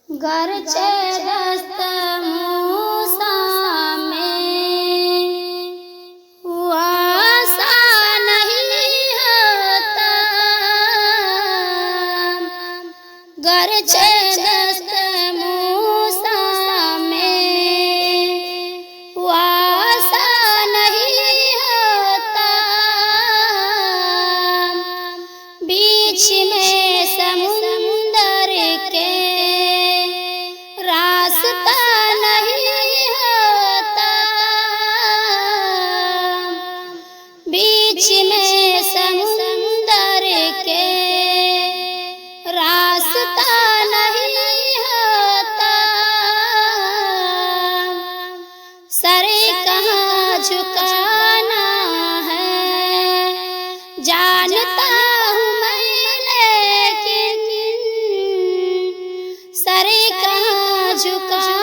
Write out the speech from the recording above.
गरचे दस्त मूसा में वासा नहीं होता, गरचे दस्त मूसा में वासा नहीं होता, बीच में समुंदर के रास्ता नहीं होता, बीच में समुंदर के रास्ता नहीं होता, सर कहाँ झुकाना है जानता हूँ मैं, लेकिन सर कहाँ झुका